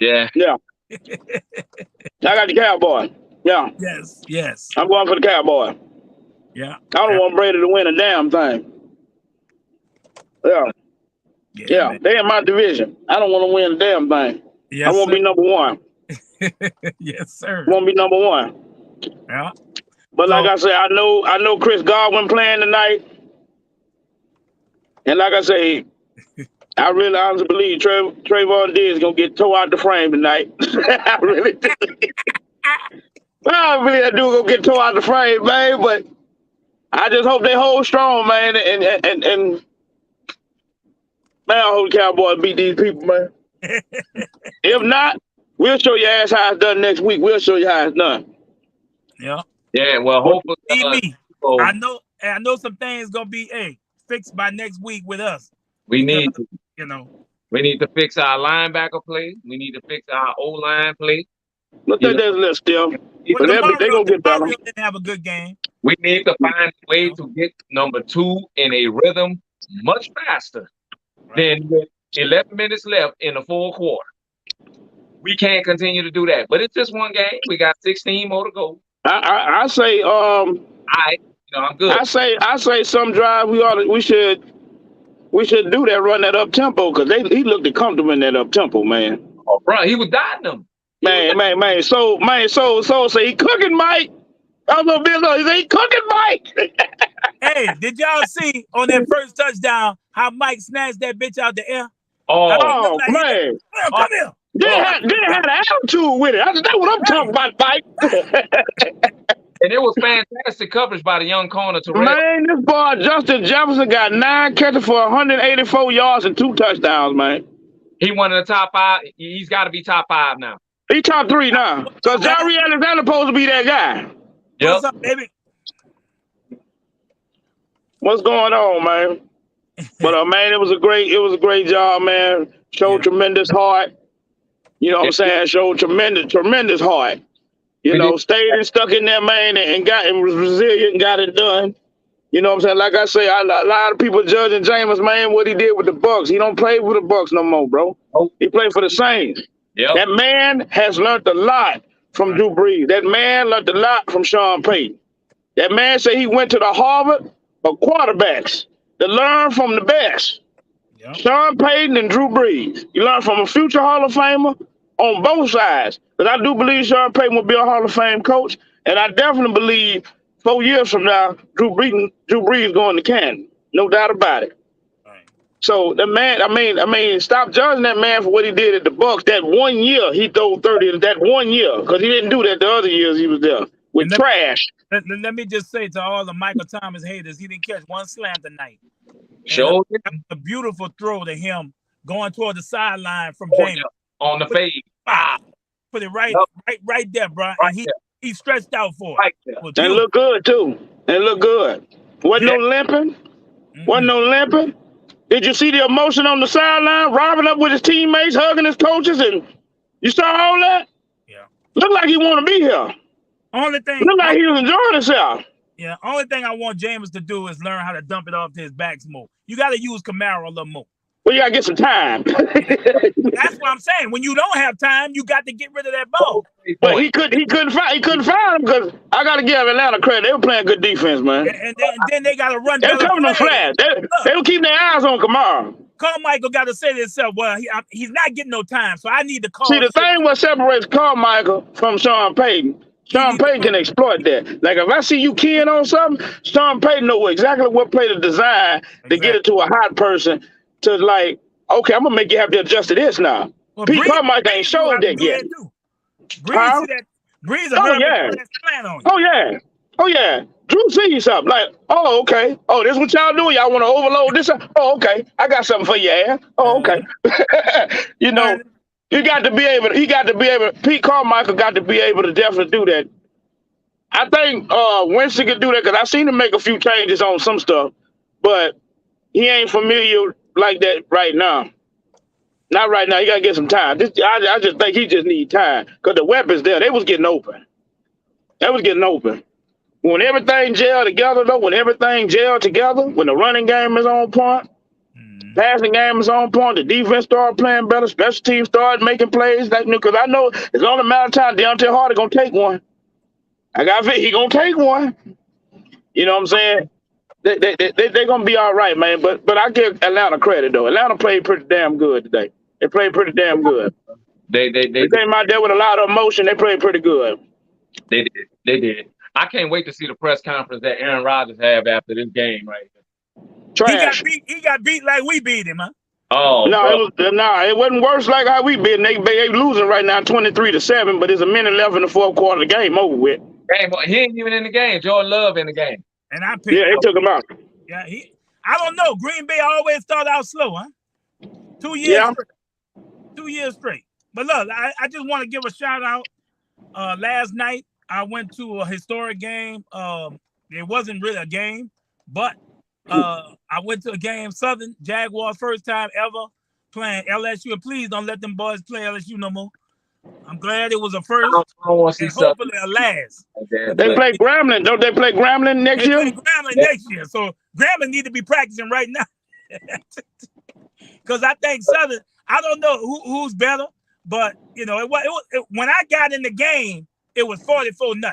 Yeah. Yeah. I got the Cowboys. Yeah. Yes. I'm going for the Cowboys. Yeah. I don't want Brady to win a damn thing. Yeah. They in my division. I don't want to win a damn thing. Yes, I want to be number 1. Yes, sir. I want to be number 1. Yeah. But like I said, I know Chris Godwin playing tonight. And like I say, I really honestly believe Trayvon Diggs is going to get tore out the frame tonight. I really do. I believe that dude going to get tore out the frame, man. But I just hope they hold strong, man. And man, I hope the Cowboys beat these people, man. If not, we'll show your ass how it's done next week. We'll show you how it's done. Yeah. Yeah, well, hopefully. I know some things going to be fixed by next week with us. We need to. We need to fix our linebacker play. We need to fix our O-line play. Look at that list still. But they're going to get better. Didn't have a good game. We need to find a way to get number 2 in a rhythm much faster than with 11 minutes left in the 4th quarter. We can't continue to do that. But it's just one game. We got 16 more to go. I say I'm good. I say some drive we should do that, run that up tempo, because he looked comfortable in that up tempo, man. Oh, bro, he was dodging them. Man. So say he cooking, Mike. I was gonna be he cooking, Mike. Hey, did y'all see on that first touchdown how Mike snatched that bitch out the air? Oh man. Come here. Didn't have an attitude with it. That's what I'm talking about, Mike. And it was fantastic coverage by the young corner. Man, this boy Justin Jefferson got 9 catches for 184 yards and 2 touchdowns, man. He one of the top 5. He's got to be top 5 now. He top 3 now. Because Jair Alexander supposed to be that guy. Yep. What's up, baby? What's going on, man? But man, it was a great job, man. Showed tremendous heart. You know what I'm saying? Showed tremendous heart. You know, stayed and stuck in there, man, and was resilient and got it done. You know what I'm saying? Like I say, a lot of people judging Jameis, man, what he did with the Bucs. He don't play with the Bucs no more, bro. He played for the Saints. Yep. That man has learned a lot from Drew Brees. That man learned a lot from Sean Payton. That man said he went to the Harvard quarterbacks to learn from the best. Yep. Sean Payton and Drew Brees. You learn from a future Hall of Famer on both sides. Because I do believe Sean Payton will be a Hall of Fame coach. And I definitely believe 4 years from now, Drew Brees going to Canton. No doubt about it. Right. So the man, I mean, stop judging that man for what he did at the Bucks. That 1 year he threw 30. That 1 year, because he didn't do that the other years he was there with trash. Let me just say to all the Michael Thomas haters, he didn't catch one slam tonight. Sure. A beautiful throw to him going toward the sideline from Oh, James. yeah. On the fade. Put it right there, bro. Right And he stretched out for it. Right there. And look good too. And look good. Wasn't no limping. Wasn't no limping. Did you see the emotion on the sideline, robbing up with his teammates, hugging his coaches, and you saw all that? Yeah. Looked like he want to be here. Only thing. Looked like he was enjoying himself. Yeah. Only thing I want James to do is learn how to dump it off to his backs more. You got to use Kamara a little more. Well, you gotta get some time. That's what I'm saying. When you don't have time, you got to get rid of that ball. But he couldn't find him because I gotta give Atlanta credit. They were playing good defense, man. And then they got to run. They were covering them flat. They were keeping their eyes on Kamara. Carmichael got to say to himself, well, he's not getting no time, so I need to call. See, the thing what separates Carmichael from Sean Payton, Sean Payton can exploit that. Like, if I see you keying on something, Sean Payton know exactly what play to design to get it to a hot person to, like, okay, I'm going to make you have to adjust to this now. Well, Pete Carmichael ain't showed that yet. Breeze Oh, yeah. Drew sees something like, oh, okay. Oh, this what y'all do? Y'all want to overload this? Oh, okay. I got something for you, Air. Oh, okay. You know, he got to be able, Pete Carmichael got to be able to definitely do that. I think Winston could do that because I seen him make a few changes on some stuff, but he ain't familiar like that right now. Not right now. You got to get some time. I just think he just need time because the weapons there, they was getting open. When everything gelled together, though, when the running game is on point, passing game is on point, the defense started playing better, special teams started making plays. Because I know it's only a matter of time Deontay Hardy going to take one. He going to take one. You know what I'm saying? They're going to be all right, man. But I give Atlanta credit, though. Atlanta played pretty damn good today. They played pretty damn good. They came out there with a lot of emotion. They played pretty good. They did. I can't wait to see the press conference that Aaron Rodgers have after this game right here. Trash. He got beat like we beat him, huh? Oh no, it wasn't worse like how we beat. They losing right now 23-7, but there's a minute left in the fourth quarter. The game over with. He ain't even in the game. Jordan Love in the game. And I picked they took him out. Yeah, I don't know. Green Bay always start out slow, huh? 2 years straight. 2 years straight. But look, I just want to give a shout out. Last night I went to a historic game. It wasn't really a game, but I went to a game, Southern Jaguars, first time ever playing LSU. And please don't let them boys play LSU no more. I'm glad it was a first. I want to see hopefully a last. They play Grambling. Don't they play Grambling next year? They play Grambling next year. So Grambling need to be practicing right now. Because I think Southern, I don't know who's better, but you know, when I got in the game, it was 44-0.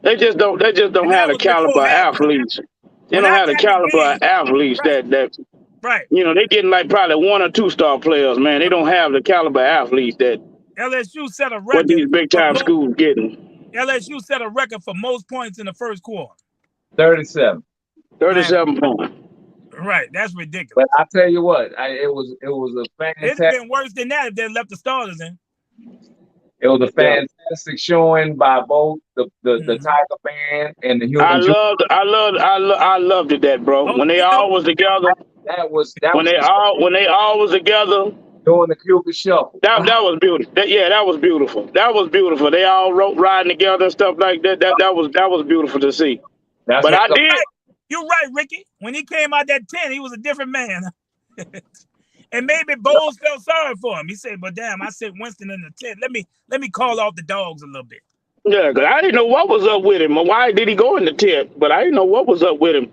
They just don't have the caliber of athletes. They don't have the caliber of athletes that right. You know, they getting like probably 1 or 2 star players, man. They don't have the caliber of athletes that LSU set a record. What these big time schools getting? LSU set a record for most points in the first quarter. 37. 37 points. Right, that's ridiculous. But I tell you what, it was a fantastic. It's been worse than that if they left the starters in. It was a fantastic showing by both the Tiger Band and the Human. I loved it, that bro. When they all was together. That was when they all was together. Doing the Cupid Shuffle. That was beautiful. That was beautiful. That was beautiful. They all riding together and stuff like that. That was beautiful to see. But I did. You're right, Ricky. When he came out that tent, he was a different man. And maybe Bowles felt sorry for him. He said, "But damn, I sent Winston in the tent. Let me call off the dogs a little bit." Yeah, because I didn't know what was up with him or why did he go in the tent. But I didn't know what was up with him.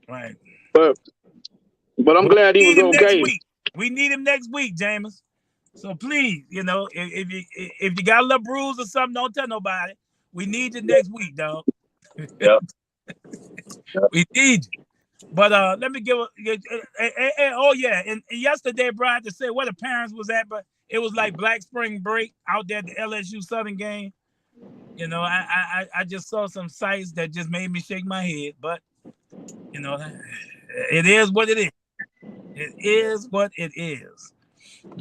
Right. But I'm glad he was okay. We need him next week, James. So please, you know, if you got a little bruise or something, don't tell nobody. We need you next week, dog. Yep. We need you. But let me give oh yeah, and yesterday, bro, I had to say where the parents was at, but it was like Black Spring Break out there at the LSU Southern game. You know, I just saw some sights that just made me shake my head, but you know, it is what it is. It is what it is.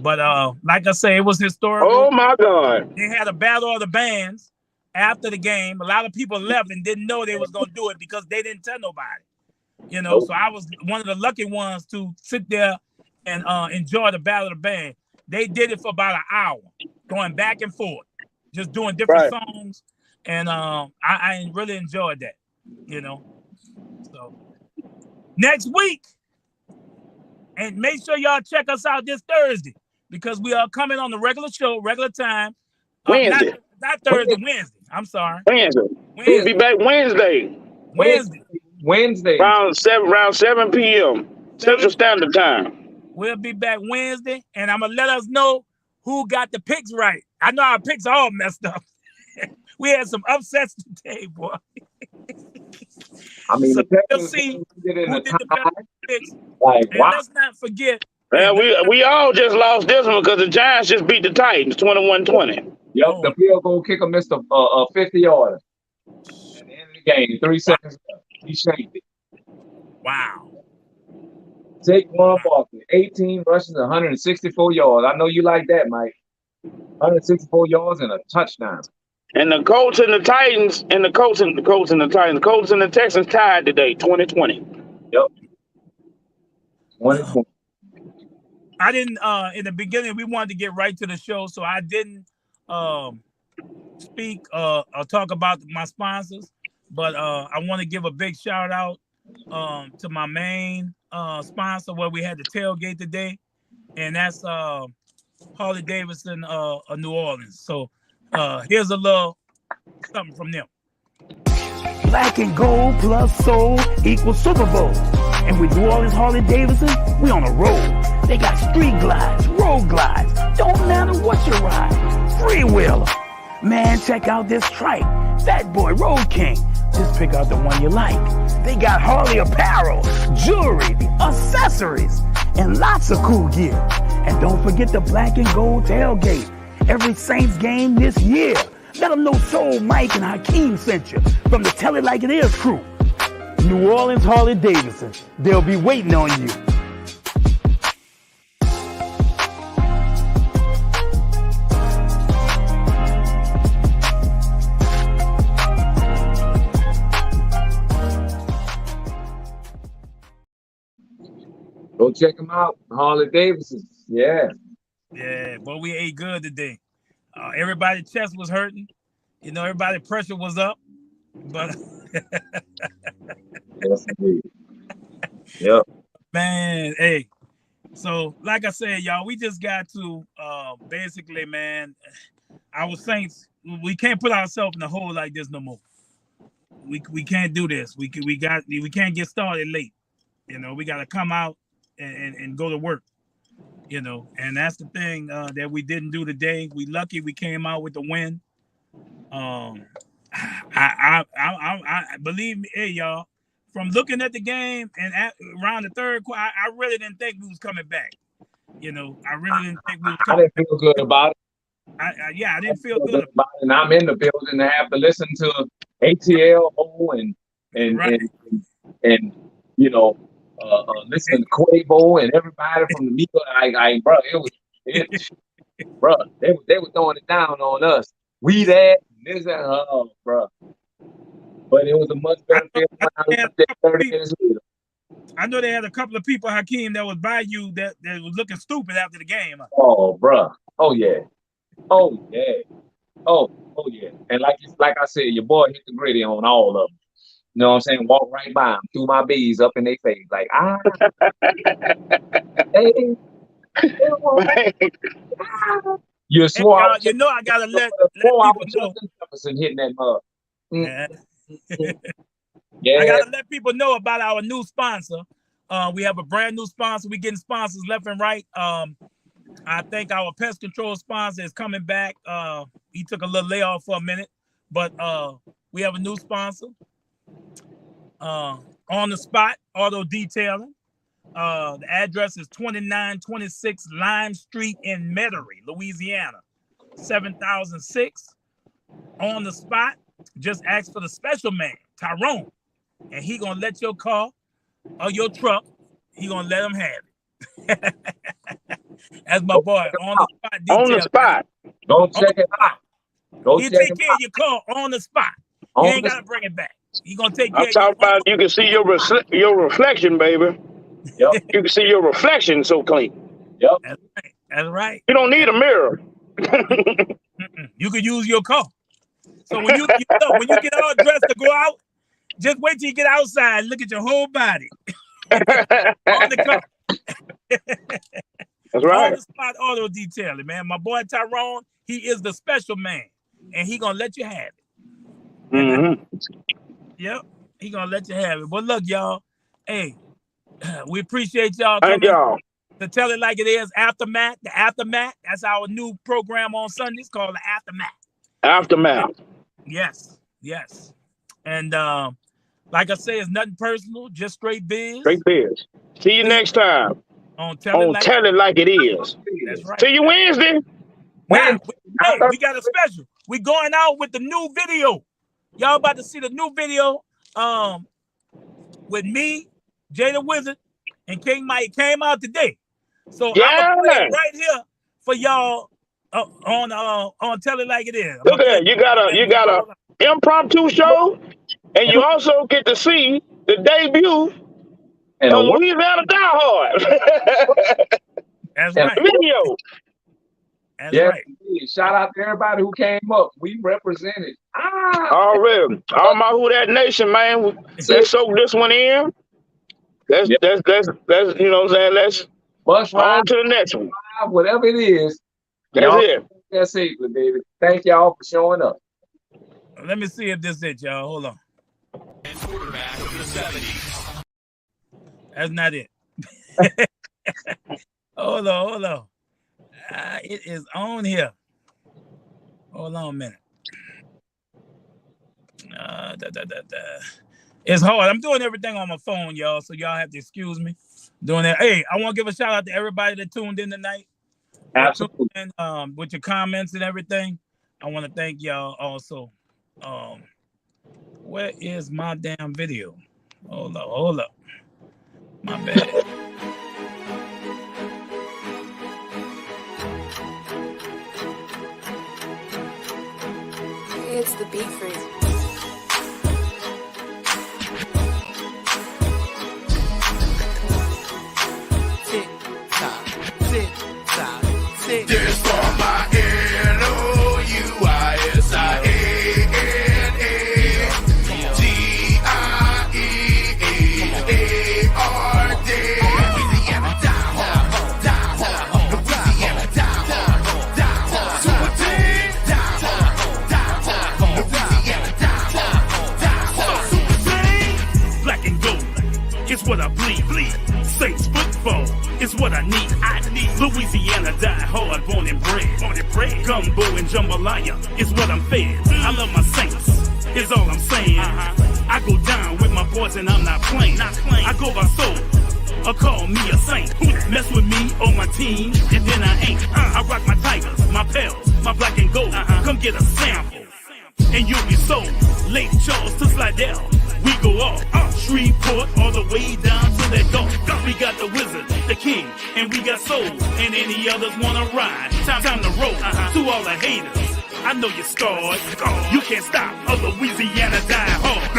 But like I say, it was historical. Oh my God! They had a battle of the bands after the game. A lot of people left and didn't know they was gonna do it because they didn't tell nobody. You know, so I was one of the lucky ones to sit there and enjoy the battle of the band. They did it for about an hour, going back and forth, just doing different songs, and I really enjoyed that. You know, so next week, and make sure y'all check us out this Thursday because we are coming on the regular show, regular time. Wednesday, not Thursday, Wednesday. I'm sorry. Wednesday. We'll be back Wednesday. Wednesday. Around 7 p.m. Central Standard Time. We'll be back Wednesday, and I'm gonna let us know who got the picks right. I know our picks are all messed up. We had some upsets today, boy. I mean, so we'll see who did the best picks. Like, and let's not forget. Man, we all just lost this one because the Giants just beat the Titans 21-20. Yep, the field goal kicker missed a 50-yarder. At the end of the game, 3 seconds left. He shanked it. Wow. Saquon Barkley, 18 rushes, 164 yards. I know you like that, Mike. 164 yards and a touchdown. And the Colts and the Titans, and the Colts and the Texans tied today, 2020. Yep. 2020. I didn't in the beginning we wanted to get right to the show, so I didn't speak or talk about my sponsors, but I want to give a big shout out to my main sponsor where we had the tailgate today, and that's Harley Davidson of New Orleans. So here's a little something from them. Black and gold plus soul equals Super Bowl. And with New Orleans Harley Davidson, we on a roll. They got street glides, road glides. Don't matter what you ride. Freewheeler. Man, check out this trike. Fat Boy Road King. Just pick out the one you like. They got Harley apparel, jewelry, accessories, and lots of cool gear. And don't forget the black and gold tailgate. Every Saints game this year. Let them know Soul Mike and Hakeem sent you from the Tell It Like It Is crew. New Orleans Harley Davidson. They'll be waiting on you. Go check them out. Harley Davidson. Yeah. Yeah, boy, we ate good today. Everybody's chest was hurting. You know, everybody's pressure was up. But yes, indeed. Yep. Man, hey. So, like I said, y'all, we just got to basically, man, our Saints, we can't put ourselves in a hole like this no more. We can't do this. We can't get started late. You know, we got to come out and go to work. You know, and that's the thing that we didn't do today. We lucky we came out with the win. I believe me, hey y'all, from looking at the game and around the third quarter, I really didn't think we was coming back. You know, I really didn't think we was coming back. I didn't feel good about it. I didn't feel good about it. And I'm in the building to have to listen to ATL and you know, listen to Quavo and everybody from the media. Bro, bro, they were throwing it down on us. We that, this, that, bro. But it was a much better feel when 30 minutes later. I know they had a couple of people, Hakeem, that was by you that was looking stupid after the game. Oh, bro. Oh, yeah. Oh, yeah. Oh, yeah. And like I said, your boy hit the gritty on all of them. You know what I'm saying? Walk right by them, threw my bees up in their face. Like, hey. You swore. You know I gotta let people know. Hitting that mug. Yeah. Yeah. I gotta let people know about our new sponsor. We have a brand new sponsor. We getting sponsors left and right. I think our pest control sponsor is coming back. He took a little layoff for a minute, but we have a new sponsor. on the spot auto detailing. The address is 2926 Lime Street in Metairie, Louisiana, 7006. On the spot, just ask for the special man, Tyrone, and he gonna let your car or your truck, he gonna let him have it. That's my boy, on the spot detailing. On the spot. Go check it out. He'll take care of your car on the spot. You ain't gotta bring it back. He gonna take care I'm of talking about you can see your reflection, baby. Yep. You can see your reflection so clean. Yep. That's right. You don't need a mirror. You could use your car. So when you get all dressed to go out, just wait till you get outside and look at your whole body. On the car. That's right. On the spot auto detailing, man. My boy Tyrone, he is the special man, and he gonna let you have it. Mm-hmm. Yep, he gonna let you have it. But look, y'all, hey, we appreciate y'all Thank coming y'all. to Tell It Like It Is. Aftermath, the Aftermath. That's our new program on Sundays called the Aftermath. Aftermath. Yes. And like I say, it's nothing personal, just straight biz. Straight biz. See you next time on Tell It Like It Is. That's right. See you Wednesday. Hey, we got a special. We going out with the new video. Y'all about to see the new video with me, Jay the Wizard, and King Mike. Came out today. So I'm gonna play it right here for y'all on Tell It Like It Is. Look at that. You got a impromptu show, and you also get to see the debut of Louisiana Die Hard. That's right. Video. That's right. Shout out to everybody who came up. We represented. Already. All my Who That Nation, man. Let's soak this one in. Let's you know what I'm saying? Let's bus ride on to the next one. Whatever it is. That's it. That's it, baby. Thank y'all for showing up. Let me see if this is it, y'all. Hold on. That's not it. Hold on. It is on here. Hold on a minute. It's hard. I'm doing everything on my phone, y'all, so y'all have to excuse me doing that. Hey, I want to give a shout out to everybody that tuned in tonight. Absolutely. With your comments and everything. I want to thank y'all also. Where is my damn video? Hold up. My bad. It's the beat freak. Tick tock, tick tock, tick. This for my It's what I bleed. Saints football is what I need. Louisiana die hard, born and bred. Gumbo and jambalaya is what I'm fed. I love my Saints, is all I'm saying. I go down with my boys and I'm not playing. I go by soul, or call me a saint. Mess with me on my team, and then I ain't. I rock my Tigers, my Pels, my black and gold. Come get a sample, and you'll be sold. Lake Charles to Slidell, we go off. Shreveport all the way down to that Gulf. We got the Wizard, the King, and we got Soul. And any others wanna ride, time to roll. To all the haters, I know you're scarred. You can't stop a Louisiana die hard.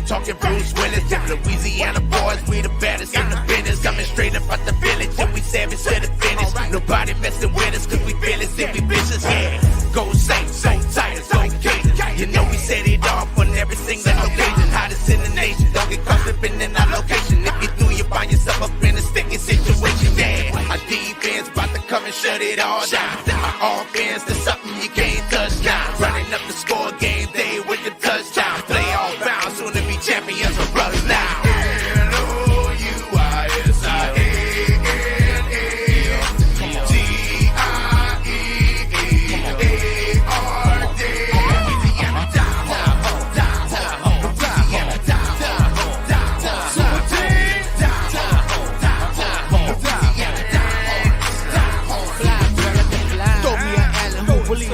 Talking Bruce Willis, them Louisiana boys, we the baddest in the business. Coming straight up out the village, and we savage to the finish. Nobody messing with us, cause we fearless and we vicious, yeah. Go Saints, go Tigers, go Gators. You know we set it off on every single occasion. Hottest in the nation, don't get caught up in our location. If you do, you find yourself up in a sticky situation, yeah. Our defense about to come and shut it all down. offense, that's something you can't touch now. Running up the score game day with the touchdown. Play all round, soon to be champions of brothers now.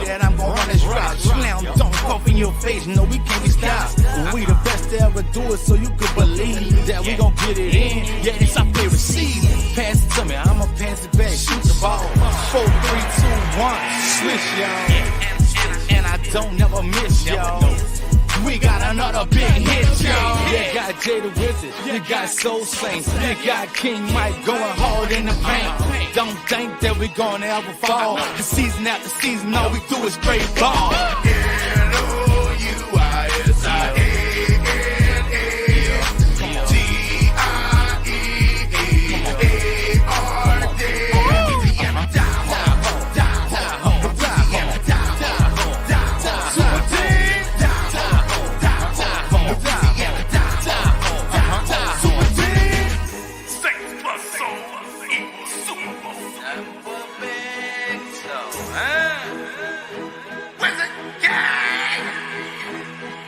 That I'm gonna run this route. Slam dunk off in your face, no, we can't be stopped. We the best to ever do it, so you could believe that we gon' get it in. Yeah, it's our favorite season. Pass it to me, I'ma pass it back, shoot the ball. 4, 3, 2, 1, swish, y'all. And I don't never miss, y'all. We got another big hit, y'all. You got Jay the Wizard, you got Soul Saints, you got King Mike going hard in the paint. Don't think that we gonna ever fall. The season after season, all we do is straight ball.